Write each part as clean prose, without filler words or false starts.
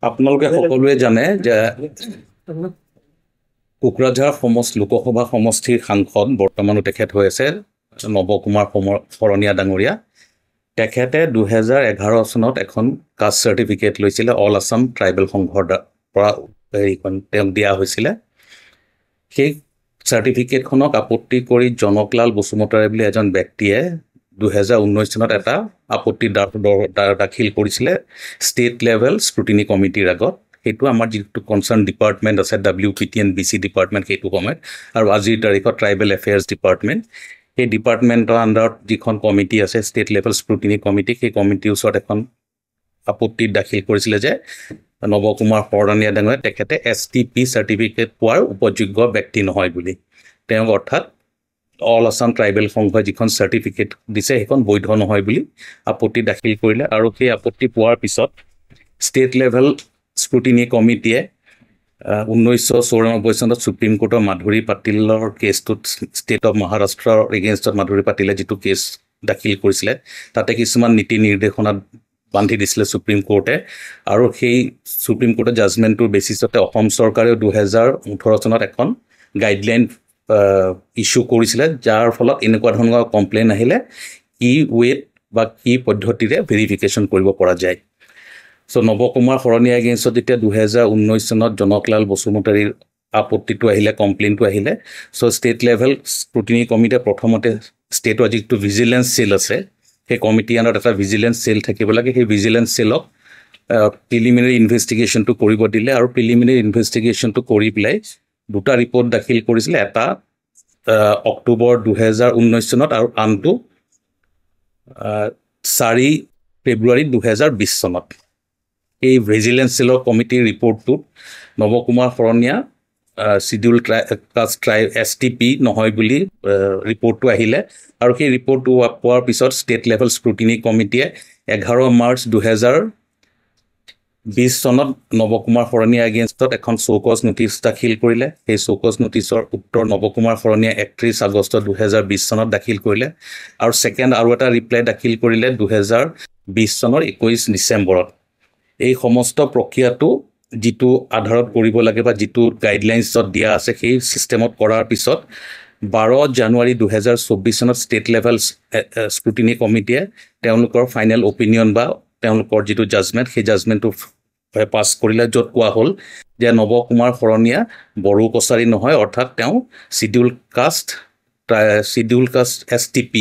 আপোনালোকে সকলোৱে জানে যে কোকৰাঝাৰ লোকসভা সমষ্টিৰ সাংসদ বৰ্তমানো তেখেত হৈ আছে নৱকুমাৰ শৰণীয়া ডাঙৰীয়া। তেখেতে 2011 চনত এখন কাষ্ট চাৰ্টিফিকেট লৈছিলে, অল আছাম ট্ৰাইবেল সংঘৰ পৰা তেওঁক দিয়া হৈছিলে। সেই চাৰ্টিফিকেটখনক আপত্তি কৰি জনকলাল বসুমতাৰী বুলি এজন ব্যক্তিয়ে 2019 চনত এটা আপত্তি দাখিল কৰিছিলে ষ্টেট লেভেল স্ক্ৰুটিনি কমিটিৰ আগত। সেইটো আমাৰ যিটো কনচাৰ্ণ ডিপাৰ্টমেণ্ট আছে WPTN-BC ডিপাৰ্টমেণ্ট সেইটো সময়ত, আৰু আজিৰ তাৰিখত ট্ৰাইবেল এফেয়াৰ্ছ ডিপাৰ্টমেণ্ট, সেই ডিপাৰ্টমেণ্টৰ আণ্ডাৰত যিখন কমিটি আছে ষ্টেট লেভেল স্ক্ৰুটিনি কমিটি, সেই কমিটিৰ ওচৰত এখন আপত্তি দাখিল কৰিছিলে যে নৱকুমাৰ শৰণীয়া ডাঙৰীয়া তেখেতে STP চাৰ্টিফিকেট পোৱাৰ উপযোগ্য ব্যক্তি নহয় বুলি। তেওঁক অৰ্থাৎ অল আছাম ট্ৰাইবেল সংঘই যিখন চাৰ্টিফিকেট দিছে সেইখন বৈধ নহয় বুলি আপত্তি দাখিল কৰিলে। আৰু সেই আপত্তি পোৱাৰ পিছত ষ্টেট লেভেল স্ক্ৰুটিনি কমিটিয়ে 1994 চনত সুপ্ৰিম কোৰ্টৰ মাধুৰী পাটিলৰ কেছটোত ষ্টেট অফ মহাৰাষ্ট্ৰৰ এগেইনষ্টত মাধুৰী পাটিলে যিটো কেছ দাখিল কৰিছিলে তাতে কিছুমান নীতি নিৰ্দেশনা বান্ধি দিছিলে সুপ্ৰিম কোৰ্টে, আৰু সেই সুপ্ৰিম কোৰ্টৰ জাজমেণ্টটোৰ বেচিছতে অসম চৰকাৰেও 2018 চনত এখন গাইডলাইন ইছ্যু কৰিছিলে, যাৰ ফলত এনেকুৱা ধৰণৰ কমপ্লেইন আহিলে কি ৱেট বা কি পদ্ধতিৰে ভেৰিফিকেশ্যন কৰিব পৰা যায়। চ' নৱকুমাৰ শৰণীয়া এগেইনষ্টত যেতিয়া 2019 চনত জনকলাল বসুমতাৰীৰ আপত্তিটো আহিলে, কমপ্লেইনটো আহিলে, চ' ষ্টেট লেভেল স্ক্ৰুটিনি কমিটিয়ে প্ৰথমতে ষ্টেটৰ যিটো ভিজিলেঞ্চ চেল আছে সেই কমিটি আণ্ডাৰত এটা ভিজিলেঞ্চ চেল থাকিব লাগে। সেই ভিজিলেঞ্চ চেলক প্ৰিলিমিনাৰী ইনভেষ্টিগেশ্যনটো কৰিব দিলে, আৰু প্ৰিলিমিনাৰী ইনভেষ্টিগেশ্যনটো কৰি পেলাই দুটা ৰিপৰ্ট দাখিল কৰিছিলে, এটা অক্টোবৰ 2019 চনত আৰু আনটো 4 ফেব্ৰুৱাৰী 2020 চনত। এই ভিজিলেঞ্চ চেলৰ কমিটিৰ ৰিপৰ্টটোত Nabakumar Saraniya schedule caste STP নহয় বুলি ৰিপৰ্টটো আহিলে, আৰু সেই ৰিপৰ্টটো পোৱাৰ পিছত ষ্টেট লেভেল স্ক্ৰুটিনি কমিটিয়ে 11 মাৰ্চ 2020 চনত নৱকুমাৰ শৰণীয়া এগেইনষ্টত এখন চৌকজ নোটিছ দাখিল কৰিলে। সেই চৌকজ নোটিছৰ উত্তৰ নৱকুমাৰ শৰণীয়া 31 আগষ্ট 2020 চনত দাখিল কৰিলে, আৰু ছেকেণ্ড আৰু এটা ৰিপ্লাই দাখিল কৰিলে 2020 চনৰ 21 ডিচেম্বৰত। এই সমস্ত প্ৰক্ৰিয়াটো যিটো আধাৰত কৰিব লাগে বা যিটো গাইডলাইনছত দিয়া আছে সেই ছিষ্টেমত কৰাৰ পিছত 12 জানুৱাৰী 2024 চনত ষ্টেট লেভেল স্ক্ৰুটিনি কমিটিয়ে তেওঁলোকৰ ফাইনেল অপিনিয়ন বা তেওঁলোকৰ যিটো জাজমেণ্ট সেই জাজমেণ্টটো পাছ কৰিলে, য'ত কোৱা হ'ল যে নৱকুমাৰ শৰণীয়া বড়ো কছাৰী নহয়, অৰ্থাৎ তেওঁ চিডিউল কাষ্ট STP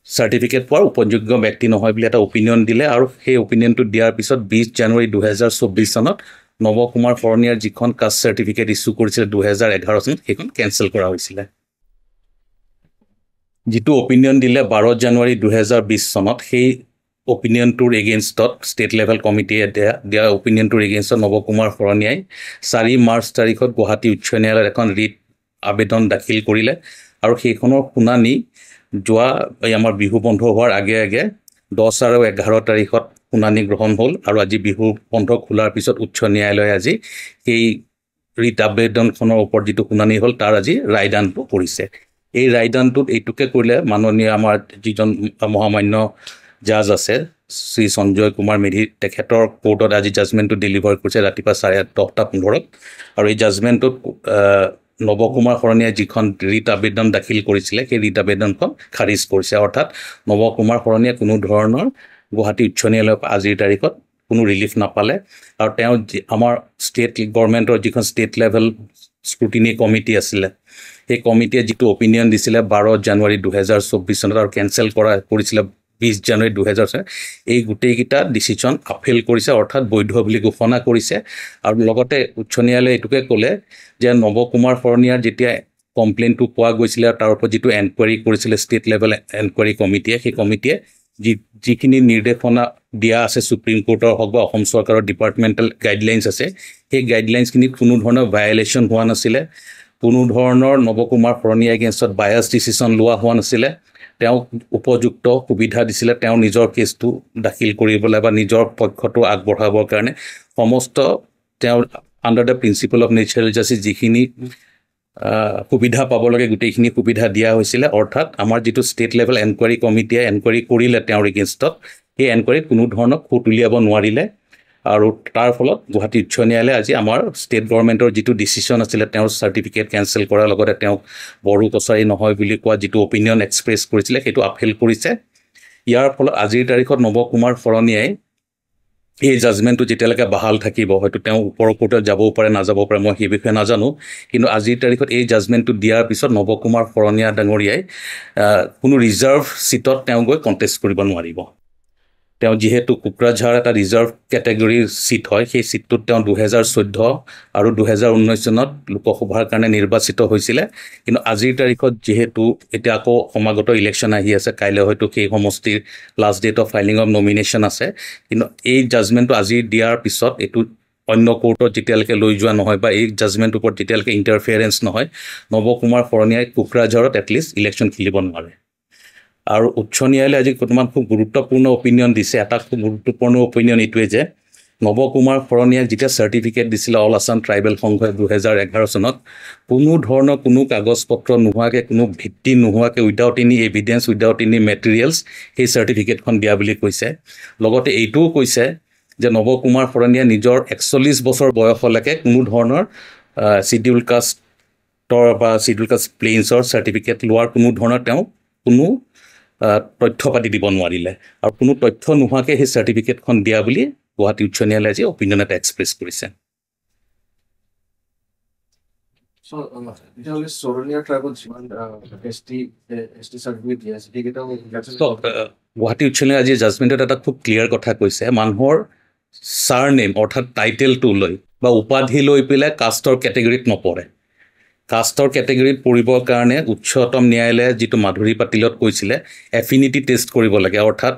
চাৰ্টিফিকেট পোৱাৰ উপযোগ্য ব্যক্তি নহয় বুলি এটা অপিনিয়ন দিলে। আৰু সেই অপিনিয়নটো দিয়াৰ পিছত 20 জানুৱাৰী 2024 চনত নৱকুমাৰ শৰণীয়াৰ যিখন কাষ্ট চাৰ্টিফিকেট ইছ্যু কৰিছিলে 2011 চনত সেইখন কেঞ্চেল কৰা হৈছিলে। যিটো অপিনিয়ন দিলে 12 জানুৱাৰী 2020 চনত, সেই অপিনিয়নটোৰ এগেইনষ্টত ষ্টেট লেভেল কমিটিয়ে দিয়া অপিনিয়নটোৰ এগেইনষ্টত নৱকুমাৰ শৰণীয়াই 4 মাৰ্চ তাৰিখত গুৱাহাটী উচ্চ ন্যায়ালয়ত এখন ৰিট আবেদন দাখিল কৰিলে, আৰু সেইখনৰ শুনানি যোৱা আমাৰ বিহু বন্ধ হোৱাৰ আগে আগে 10 আৰু 11 তাৰিখত শুনানি গ্ৰহণ হ'ল, আৰু আজি বিহু বন্ধ খোলাৰ পিছত উচ্চ ন্যায়ালয়ে আজি সেই ৰিট আবেদনখনৰ ওপৰত যিটো শুনানি হ'ল তাৰ আজি ৰায়দানটো কৰিছে। এই ৰায়দানটোত এইটোকে কৰিলে মাননীয় আমাৰ যিজন মহামান্য জাজ আছে শ্ৰী সঞ্জয় কুমাৰ মেধি, তেখেতৰ কোৰ্টত আজি জাজমেণ্টটো ডেলিভাৰ কৰিছে ৰাতিপুৱা 10:15, আৰু এই জাজমেণ্টটোত নৱকুমাৰ শৰণীয়াই যিখন ৰিট আবেদন দাখিল কৰিছিলে সেই ৰিট আবেদনখন খাৰিজ কৰিছে। অৰ্থাৎ নৱকুমাৰ শৰণীয়াই কোনো ধৰণৰ গুৱাহাটী উচ্চ ন্যায়ালয়ৰ আজিৰ তাৰিখত কোনো ৰিলিফ নাপালে, আৰু তেওঁ আমাৰ ষ্টেট গভৰ্ণমেণ্টৰ যিখন ষ্টেট লেভেল স্ক্ৰুটিনি কমিটি আছিলে সেই কমিটিয়ে যিটো অপিনিয়ন দিছিলে 12 জানুৱাৰী 2024 চনত আৰু কেঞ্চেল কৰিছিলে 20 জানুৱাৰী 2000 চনত, এই গোটেইকেইটা ডিচিশ্যন আপিল কৰিছে, অৰ্থাৎ বৈধ বুলি ঘোষণা কৰিছে। আৰু লগতে উচ্চ ন্যায়ালয়ে এইটোকে ক'লে যে নৱকুমাৰ শৰণীয়াৰ যেতিয়া কমপ্লেইনটো পোৱা গৈছিলে তাৰ ওপৰত যিটো এনকুৱাৰী কৰিছিলে ষ্টেট লেভেল এনকুৱাৰী কমিটিয়ে, সেই কমিটিয়ে যিখিনি নিৰ্দেশনা দিয়া আছে সুপ্ৰিম কোৰ্টৰ হওক বা অসম চৰকাৰৰ ডিপাৰ্টমেণ্টেল গাইডলাইনছ আছে, সেই গাইডলাইনছখিনিত কোনো ধৰণৰ ভায়লেশ্যন হোৱা নাছিলে, কোনো ধৰণৰ নৱকুমাৰ শৰণীয়া এগেইনষ্টত বায়াছ ডিচিশ্যন লোৱা হোৱা নাছিলে, তেওঁক উপযুক্ত সুবিধা দিছিলে তেওঁ নিজৰ কেছটো দাখিল কৰিবলৈ বা নিজৰ পক্ষটো আগবঢ়াবৰ কাৰণে। সমস্ত তেওঁৰ under the principle of natural justice যিখিনি সুবিধা পাব লাগে গোটেইখিনি সুবিধা দিয়া হৈছিলে। অৰ্থাৎ আমাৰ যিটো ষ্টেট লেভেল এনকুৱাৰী কমিটিয়ে এনকুৱাৰী কৰিলে তেওঁৰ এগেইনষ্টত, সেই এনকুৱাৰীত কোনো ধৰণৰ খুঁত উলিয়াব নোৱাৰিলে, আৰু তাৰ ফলত গুৱাহাটী উচ্চ ন্যায়ালয়ে আজি আমাৰ ষ্টেট গভৰ্ণমেণ্টৰ যিটো ডিচিশ্যন আছিলে তেওঁৰ চাৰ্টিফিকেট কেঞ্চেল কৰাৰ লগতে তেওঁক বড়ো কছাৰী নহয় বুলি কোৱা যিটো অপিনিয়ন এক্সপ্ৰেছ কৰিছিলে সেইটো আপিল কৰিছে। ইয়াৰ ফলত আজিৰ তাৰিখত নৱ কুমাৰ শৰণীয়াই এই জাজমেণ্টটো যেতিয়ালৈকে বাহাল থাকিব, হয়তো তেওঁ ওপৰৰ কোৰ্টত যাবও পাৰে নাযাবও পাৰে, মই সেই বিষয়ে নাজানো, কিন্তু আজিৰ তাৰিখত এই জাজমেণ্টটো দিয়াৰ পিছত নৱ কুমাৰ শৰণীয়া ডাঙৰীয়াই কোনো ৰিজাৰ্ভ ছিটত তেওঁ গৈ কণ্টেষ্ট কৰিব নোৱাৰিব। তেওঁ যিহেতু কোকৰাঝাৰ এটা ৰিজাৰ্ভ কেটেগৰীৰ ছিট হয়, সেই ছিটটোত তেওঁ 2014 আৰু 2019 চনত লোকসভাৰ কাৰণে নিৰ্বাচিত হৈছিলে। কিন্তু আজিৰ তাৰিখত যিহেতু এতিয়া আকৌ সমাগত ইলেকশ্যন আহি আছে, কাইলৈ হয়তো সেই সমষ্টিৰ last date of filing of nomination আছে, কিন্তু এই জাজমেণ্টটো আজি দিয়াৰ পিছত এইটো অন্য কোৰ্টত যেতিয়ালৈকে লৈ যোৱা নহয় বা এই জাজমেণ্টৰ ওপৰত যেতিয়ালৈকে ইণ্টাৰফিয়াৰেঞ্চ নহয়, নৱ কুমাৰ শৰণীয়াই কোকৰাঝাৰত এটলিষ্ট ইলেকশ্যন খেলিব নোৱাৰে। আৰু উচ্চ ন্যায়ালয়ে আজি বৰ্তমান খুব গুৰুত্বপূৰ্ণ অপিনিয়ন দিছে। এটা খুব গুৰুত্বপূৰ্ণ অপিনিয়ন এইটোৱে যে নৱ কুমাৰ শৰণীয়াক যেতিয়া চাৰ্টিফিকেট দিছিলে অল আছাম ট্ৰাইবেল সংঘই 2011 চনত, কোনো ধৰণৰ কোনো কাগজ পত্ৰ নোহোৱাকৈ, কোনো ভিত্তি নোহোৱাকৈ, without any evidence, without any materials সেই চাৰ্টিফিকেটখন দিয়া বুলি কৈছে। লগতে এইটোও কৈছে যে নৱ কুমাৰ শৰণীয়া নিজৰ 41 বছৰ বয়সলৈকে কোনো ধৰণৰ চিডিউল কাষ্টৰ বা চিডিউল কাষ্ট প্লেইনছৰ চাৰ্টিফিকেট লোৱাৰ কোনো ধৰণৰ তেওঁ কোনো তথ্য পাতি দিব নোৱাৰিলে, আৰু কোনো তথ্য নোহোৱাকৈ সেই চাৰ্টিফিকেটখন দিয়া বুলি গুৱাহাটী উচ্চ ন্যায়ালয়ে আজি অপিনিয়ন এটা এক্সপ্ৰেছ কৰিছে। গুৱাহাটী উচ্চ ন্যায়ালয়ে আজি জাজমেণ্টত এটা খুব ক্লিয়াৰ কথা কৈছে, মানুহৰ চাৰনেম অৰ্থাৎ টাইটেলটো লৈ বা উপাধি লৈ পেলাই কাষ্টৰ কেটেগৰীত নপৰে। কাষ্টৰ কেটেগৰীত পৰিবৰ কাৰণে উচ্চতম ন্যায়ালয়ে যিটো মাধুৰী পাটিলত কৈছিলে এফিনিটি টেষ্ট কৰিব লাগে, অৰ্থাৎ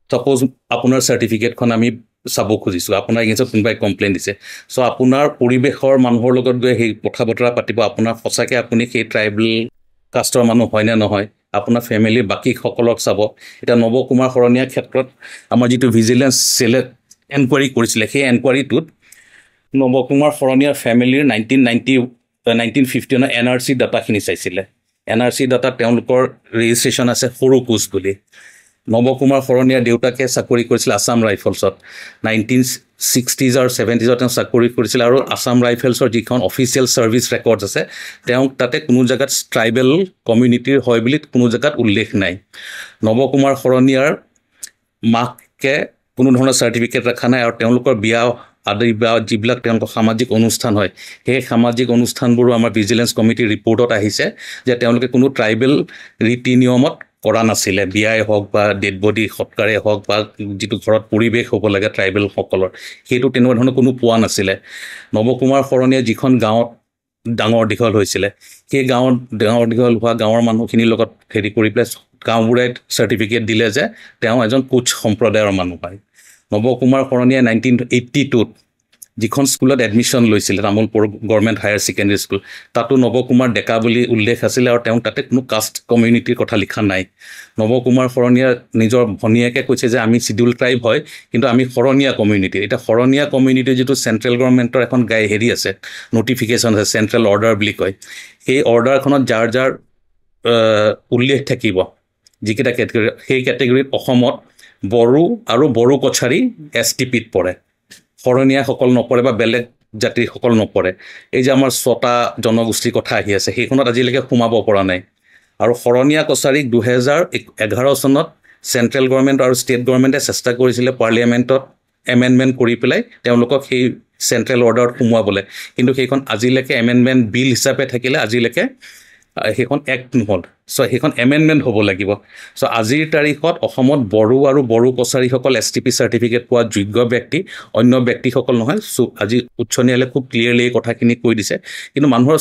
ছাপ'জ আপোনাৰ চাৰ্টিফিকেটখন আমি চাব খুজিছোঁ, আপোনাৰ এগেইনষ্টত কোনোবাই কমপ্লেইন দিছে, চ' আপোনাৰ পৰিৱেশৰ মানুহৰ লগত গৈ সেই কথা বতৰা পাতিব, আপোনাৰ সঁচাকৈ আপুনি সেই ট্ৰাইবেল কাষ্টৰ মানুহ হয় নে নহয়, আপোনাৰ ফেমিলিৰ বাকীসকলক চাব। এতিয়া নৱ কুমাৰ শৰণীয়াৰ ক্ষেত্ৰত আমাৰ যিটো ভিজিলেঞ্চ চেলে এনকুৱাৰী কৰিছিলে, সেই এনকুৱাৰীটোত নৱ কুমাৰ শৰণীয়াৰ ফেমিলিৰ 1951 NRC ডাটাখিনি চাইছিলে। NRC ডাটাত তেওঁলোকৰ ৰেজিষ্ট্ৰেশ্যন আছে সৰু কোচ বুলি। নৱ কুমাৰ শৰণীয়াৰ দেউতাকে চাকৰি কৰিছিলে আছাম ৰাইফলছত, 1960s আৰু 70s তেওঁ চাকৰি কৰিছিলে, আৰু আছাম ৰাইফলছৰ যিখন অফিচিয়েল ছাৰ্ভিচ ৰেকৰ্ডছ আছে তেওঁক তাতে কোনো জেগাত ট্ৰাইবেল কমিউনিটিৰ হয় বুলি কোনো জেগাত উল্লেখ নাই। নৱ কুমাৰ শৰণীয়াৰ মাকে কোনো ধৰণৰ চাৰ্টিফিকেট ৰখা নাই, আৰু তেওঁলোকৰ বিয়া আদি বা যিবিলাক তেওঁলোকৰ সামাজিক অনুষ্ঠান হয় সেই সামাজিক অনুষ্ঠানবোৰো আমাৰ ভিজিলেঞ্চ কমিটিৰ ৰিপৰ্টত আহিছে যে তেওঁলোকে কোনো ট্ৰাইবেল ৰীতি নিয়মত কৰা নাছিলে। বিয়াই হওক বা ডেড বডি সৎকাৰেই হওক বা যিটো ঘৰত পৰিৱেশ হ'ব লাগে ট্ৰাইবেলসকলৰ, সেইটো তেনেকুৱা ধৰণৰ কোনো পোৱা নাছিলে। নৱ কুমাৰ শৰণীয়া যিখন গাঁৱত ডাঙৰ দীঘল হৈছিলে, সেই গাঁৱত ডাঙৰ দীঘল হোৱা গাঁৱৰ মানুহখিনিৰ লগত হেৰি কৰি পেলাই গাঁওবুঢ়াই চাৰ্টিফিকেট দিলে যে তেওঁ এজন কোচ সম্প্ৰদায়ৰ মানুহ হয়। নৱ কুমাৰ শৰণীয়াই 1982ত যিখন স্কুলত এডমিশ্যন লৈছিলে, Tamulpur government higher secondary school, তাতো নৱ কুমাৰ ডেকা বুলি উল্লেখ আছিলে, আৰু তেওঁ তাতে কোনো কাষ্ট কমিউনিটিৰ কথা লিখা নাই। নৱ কুমাৰ শৰণীয়া নিজৰ ভনীয়েকে কৈছে যে আমি চিডিউল ট্ৰাইব হয়, কিন্তু আমি শৰণীয়া কমিউনিটি। এতিয়া শৰণীয়া কমিউনিটিৰ যিটো চেণ্ট্ৰেল গভৰ্ণমেণ্টৰ এখন হেৰি আছে, নটিফিকেশ্যন আছে, চেণ্ট্ৰেল অৰ্ডাৰ বুলি কয়, সেই অৰ্ডাৰখনত যাৰ যাৰ উল্লেখ থাকিব যিকেইটা কেটেগৰী, সেই কেটেগৰীত অসমত বড়ো আৰু বড়ো কছাৰী STPত পৰে, শৰণীয়াসকল নপৰে বা বেলেগ জাতিসকল নপৰে। এই যে আমাৰ 6টা জনগোষ্ঠীৰ কথা আহি আছে সেইখনত আজিলৈকে সোমাব পৰা নাই। আৰু শৰণীয়া কছাৰীক 2011 চনত চেণ্ট্ৰেল গভৰ্ণমেণ্ট আৰু ষ্টেট গভৰ্ণমেণ্টে চেষ্টা কৰিছিলে পাৰ্লিয়ামেণ্টত এমেণ্ডমেণ্ট কৰি পেলাই তেওঁলোকক সেই চেণ্ট্ৰেল অৰ্ডাৰত সোমোৱাবলৈ, কিন্তু সেইখন আজিলৈকে এমেণ্ডমেণ্ট বিল হিচাপে থাকিলে আজিলৈকে সেইখন এক্ট নহ'ল। চ' সেইখন এমেণ্ডমেণ্ট হ'ব লাগিব। চ' আজিৰ তাৰিখত অসমত বড়ো আৰু বড়ো কছাৰীসকল STP চাৰ্টিফিকেট পোৱা যোগ্য ব্যক্তি, অন্য ব্যক্তিসকল নহয়। চ' আজি উচ্চ ন্যায়ালয়ে খুব ক্লিয়াৰলি এই কথাখিনি কৈ দিছে, কিন্তু মানুহৰ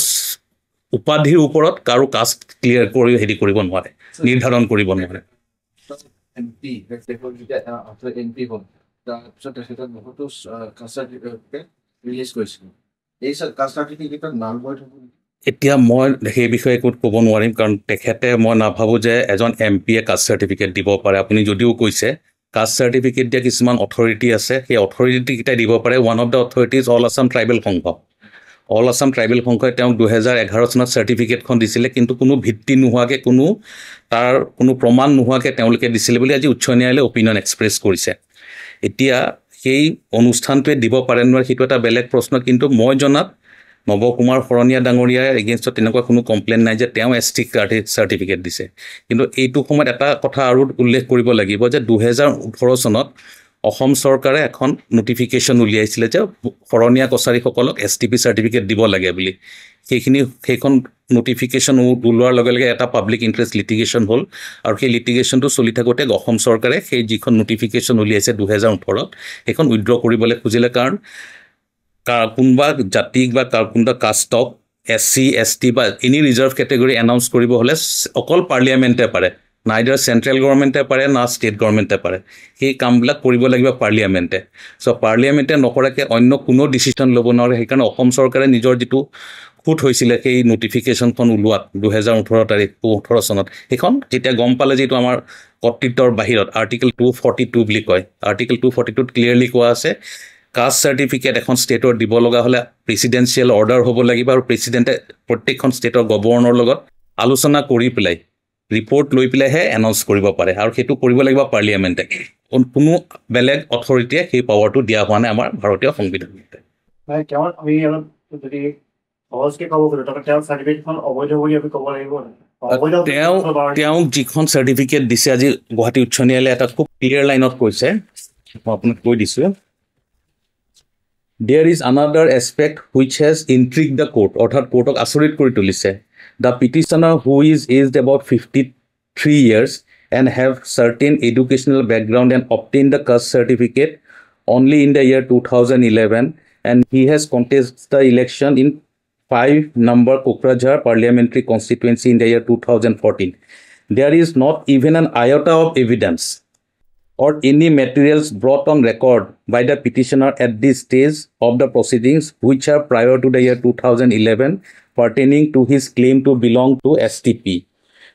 উপাধিৰ ওপৰত কাৰো কাষ্ট ক্লিয়াৰ কৰি হেৰি কৰিব নোৱাৰে, নিৰ্ধাৰণ কৰিব নোৱাৰে। এতিয়া মই সেই বিষয়ে একো ক'ব নোৱাৰিম, কাৰণ তেখেতে মই নাভাবোঁ যে এজন MPয়ে কাষ্ট চাৰ্টিফিকেট দিব পাৰে। আপুনি যদিও কৈছে কাষ্ট চাৰ্টিফিকেট দিয়া কিছুমান অথৰিটি আছে, সেই অথৰিটিকেইটাই দিব পাৰে। One of the authorities all Assam tribal সংঘ। অল আছাম ট্ৰাইবেল সংঘই তেওঁক 2011 চনত চাৰ্টিফিকেটখন দিছিলে, কিন্তু কোনো ভিত্তি নোহোৱাকৈ, তাৰ কোনো প্ৰমাণ নোহোৱাকৈ তেওঁলোকে দিছিলে বুলি আজি উচ্চ ন্যায়ালয়ে অপিনিয়ন এক্সপ্ৰেছ কৰিছে। এতিয়া সেই অনুষ্ঠানটোৱে দিব পাৰে নোৱাৰে সেইটো এটা বেলেগ প্ৰশ্ন কিন্তু মই জনাত নৱ কুমাৰ শৰণীয়া ডাঙৰীয়াৰ এগেইনষ্টত তেনেকুৱা কোনো কমপ্লেইন নাই যে তেওঁ এছ টি চাৰ্টিফিকেট দিছে কিন্তু এইটো সময়ত এটা কথা আৰু উল্লেখ কৰিব লাগিব যে 2018 চনত অসম চৰকাৰে এখন নটিফিকেশ্যন উলিয়াইছিলে যে শৰণীয়া কছাৰীসকলক এছ টি পি চাৰ্টিফিকেট দিব লাগে বুলি সেইখন নটিফিকেশ্যন ওলোৱাৰ লগে লগে এটা পাব্লিক ইণ্টাৰেষ্ট লিটিগেশ্যন হ'ল আৰু সেই লিটিগেশ্যনটো চলি থাকোঁতে অসম চৰকাৰে সেই যিখন নটিফিকেশ্যন উলিয়াইছে 2018ত সেইখন উইথড্ৰ কৰিবলৈ খুজিলে কাৰণ কোনোবা জাতিক বা কোনোবা কাষ্টক SC ST বা এনি ৰিজাৰ্ভ কেটেগৰী এনাউন্স কৰিব হ'লে অকল পাৰ্লিয়ামেণ্টে পাৰে নাইডাৰ চেণ্ট্ৰেল গভৰ্ণমেণ্টে পাৰে না ষ্টেট গভৰ্ণমেণ্টে পাৰে সেই কামবিলাক কৰিব লাগিব পাৰ্লিয়ামেণ্টে চ' পাৰ্লিয়ামেণ্টে নকৰাকৈ অন্য কোনো ডিচিশ্যন ল'ব নোৱাৰে সেইকাৰণে অসম চৰকাৰে নিজৰ যিটো ফুট হৈছিলে সেই নটিফিকেশ্যনখন ওলোৱাত 2018 চনত সেইখন যেতিয়া গম পালে যিটো আমাৰ কৰ্তৃত্বৰ বাহিৰত আৰ্টিকেল 242 বুলি কয় আৰ্টিকেল 242ত ক্লিয়াৰলি কোৱা আছে কাষ্ট চাৰ্টিফিকেট এখন ষ্টেটৰ দিব লগা হ'লে প্ৰেচিডেঞ্চিয়েল অৰ্ডাৰ হ'ব লাগিব আৰু প্ৰেচিডেণ্টে প্ৰত্যেকখন ষ্টেটৰ গভৰ্ণৰৰ লগত আলোচনা কৰি পেলাই ৰিপৰ্ট লৈ পেলাইহে এনাউন্স কৰিব পাৰে আৰু সেইটো কৰিব লাগিব পাৰ্লিয়ামেণ্টে কোনো বেলেগ অথৰিটিয়ে সেই পাৱাৰটো দিয়া হোৱা নাই আমাৰ ভাৰতীয় সংবিধানতে তেওঁ যিখন চাৰ্টিফিকেট দিছে আজি গুৱাহাটী উচ্চ ন্যায়ালয়ে এটা খুব ক্লিয়াৰ লাইনত কৈছে মই আপোনাক কৈ দিছোঁ There is another aspect which has intrigued the court অৰ্থাৎ কোৰ্টক আচৰিত কৰি তুলিছে The petitioner who is aged about 53 years and have certain educational background and obtained the caste certificate only in the year 2011 and he has contested the election in 5 number Kokrajhar parliamentary constituency in the year 2014. There is not even an iota of evidence or any materials brought on record by the petitioner at this stage of the proceedings which are prior to the year 2011 pertaining to his claim to belong to STP.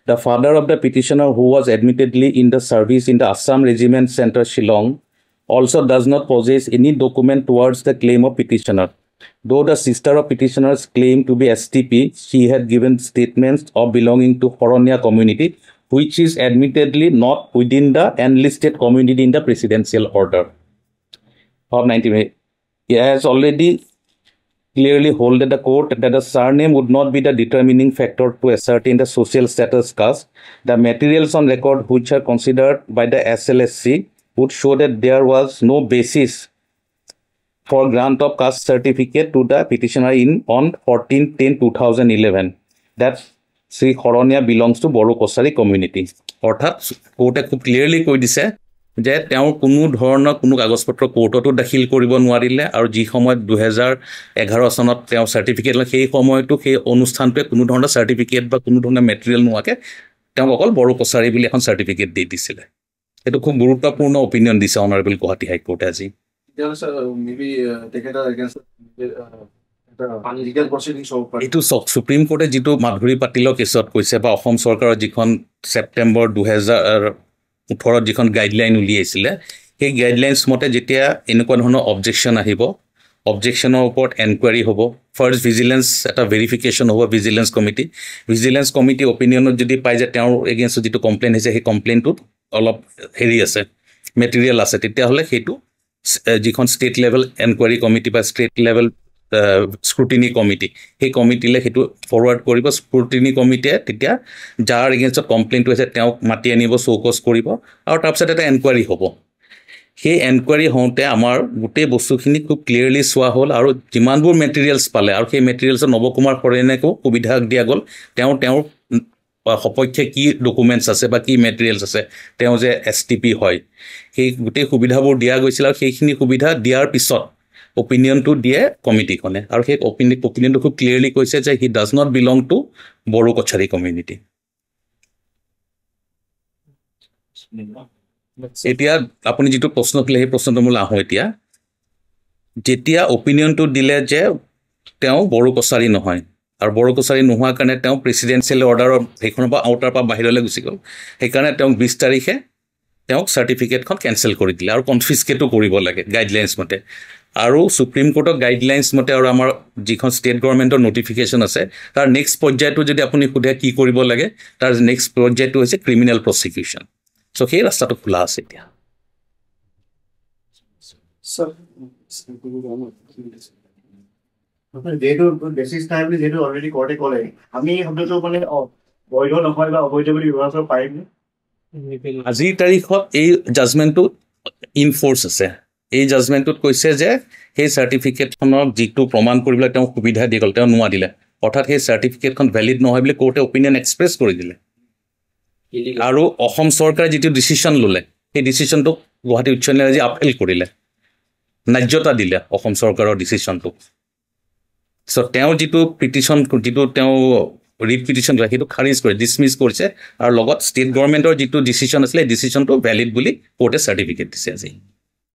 The father of the petitioner who was admittedly in the service in the Assam Regiment Center Shillong also does not possess any document towards the claim of petitioner. Though the sister of petitioners claimed to be STP, she had given statements of belonging to Horonia community which is admittedly not within the enlisted community in the presidential order of 1980. He has already clearly held the court that the surname would not be the determining factor to ascertain the social status caste. The materials on record which are considered by the SLSC would show that there was no basis for grant of caste certificate to the petitioner on 14/10/2011. That's Sri Horonia belongs to Boro Kosari community. অৰ্থাৎ কোৰ্টে খুব clearly কৈ দিছে যে তেওঁৰ কোনো ধৰণৰ কোনো কাগজ পত্ৰ কোৰ্টতো দাখিল কৰিব নোৱাৰিলে আৰু যি সময়ত 2011 চনত তেওঁ চাৰ্টিফিকেট লয় সেই সময়তো সেই অনুষ্ঠানটোৱে কোনো ধৰণৰ চাৰ্টিফিকেট বা কোনো ধৰণৰ মেটেৰিয়েল নোহোৱাকৈ তেওঁক অকল বড়ো কছাৰী বুলি এখন চাৰ্টিফিকেট দি দিছিলে এইটো খুব গুৰুত্বপূৰ্ণ অপিনিয়ন দিছে অনাৰেবল গুৱাহাটী হাইকোৰ্টে আজি এইটো সুপ্ৰিম কোৰ্টে যিটো মাধুৰী পাটিলৰ কেছত কৈছে বা অসম চৰকাৰৰ যিখন ছেপ্টেম্বৰ 2018 যিখন গাইডলাইন উলিয়াইছিলে সেই গাইডলাইনছ মতে যেতিয়া এনেকুৱা ধৰণৰ অবজেকশ্যন আহিব অবজেকশ্যনৰ ওপৰত এনকুৱাৰী হ'ব ফাৰ্ষ্ট ভিজিলেন্স এটা ভেৰিফিকেশ্যন হ'ব ভিজিলেন্স কমিটি অপিনিয়নত যদি পায় যে তেওঁৰ এগেইনষ্টত যিটো কমপ্লেইন হৈছে সেই কমপ্লেইনটোত অলপ হেৰি আছে মেটেৰিয়েল আছে তেতিয়াহ'লে সেইটো যিখন ষ্টেট লেভেল এনকুৱাৰী কমিটি বা ষ্টেট লেভেল স্ক্ৰুটিনি কমিটি সেই কমিটিলৈ সেইটো ফৰৱাৰ্ড কৰিব স্ক্ৰুটিনি কমিটিয়ে তেতিয়া যাৰ এগেইনষ্টত কমপ্লেইনটো হৈছে তেওঁক মাতি আনিব চৌকছ কৰিব আৰু তাৰপিছত এটা এনকুৱাৰী হ'ব সেই এনকুৱাৰী হওঁতে আমাৰ গোটেই বস্তুখিনি খুব ক্লিয়াৰলি চোৱা হ'ল আৰু যিমানবোৰ মেটেৰিয়েলছ পালে আৰু সেই মেটেৰিয়েলছত নৱ কুমাৰ শৰণীয়াকো সুবিধা দিয়া গ'ল তেওঁৰ সপক্ষে কি ডকুমেণ্টছ আছে বা কি মেটেৰিয়েলছ আছে তেওঁ যে STP হয় সেই গোটেই সুবিধাবোৰ দিয়া গৈছিল আৰু সেইখিনি সুবিধা দিয়াৰ পিছত অপিনিয়নটো দিয়ে কমিটিখনে আৰু সেই অপিনিয়নটো খুব ক্লিয়াৰলি কৈছে যে he does not belong to Bodo Kachari community এতিয়া আপুনি যিটো প্ৰশ্ন কৰিলে সেই প্ৰশ্নটো মই আহোঁ এতিয়া যেতিয়া অপিনিয়নটো দিলে যে তেওঁ বড়ো কছাৰী নহয় আৰু বড়ো কছাৰী নোহোৱাৰ কাৰণে তেওঁ প্ৰেচিডেঞ্চিয়েল অৰ্ডাৰৰ সেইখনৰ পৰা আউটাৰ পৰা বাহিৰলৈ গুচি গ'ল সেইকাৰণে তেওঁক 20 তাৰিখে তেওঁক চাৰ্টিফিকেটখন কেঞ্চেল কৰি দিলে আৰু কনফিস্কেটো কৰিব লাগে গাইডলাইনছ মতে আৰু সুপ্ৰিম কোৰ্টৰ গাইডলাইনছ মতে আৰু আমাৰ যিখন ষ্টেট গভৰ্ণমেণ্টৰ নটিফিকেশ্যন আছে তাৰ নেক্সট পৰ্যায়টো যদি আপুনি সোধে কি কৰিব লাগে তাৰ নেক্সট পৰ্যায়টো হৈছে ক্ৰিমিনেল প্ৰচিকিউশ্যন চ' সেই ৰাস্তাটো খোলা আছে এতিয়া যেহেতু বেচিছ নাই বুলি যেহেতু অলৰেডি কোৰ্টে ক'লে আমি শব্দটো মানে বৈধ নহয় বা অবৈধ বুলি ব্যৱহাৰ কৰিব পাৰিম আজিৰ তাৰিখত এই জাজমেণ্টটো ইনফ'ৰ্চ আছে এই জাজমেণ্টটোত কৈছে যে সেই চাৰ্টিফিকেটখনৰ যিটো প্ৰমাণ কৰিবলৈ তেওঁ সুবিধা দি গ'ল তেওঁ নোৱাৰিলে অৰ্থাৎ সেই চাৰ্টিফিকেটখন ভেলিড নহয় বুলি কোৰ্টে অপিনিয়ন এক্সপ্ৰেছ কৰি দিলে আৰু অসম চৰকাৰে যিটো ডিচিশ্যন ল'লে সেই ডিচিশ্যনটোক গুৱাহাটী উচ্চ ন্যায়ালয়ে আজি আপিল কৰিলে ন্যায্যতা দিলে অসম চৰকাৰৰ ডিচিশ্যনটোক চ' তেওঁ যিটো পিটিশ্যন যিটো তেওঁ ৰিট পিটিশ্যন কৰে সেইটো খাৰিজ কৰি ডিছমিছ কৰিছে আৰু লগত ষ্টেট গভৰ্ণমেণ্টৰ যিটো ডিচিশ্যন আছিলে সেই ডিচিশ্যনটো ভেলিড বুলি কোৰ্টে চাৰ্টিফিকেট দিছে আজি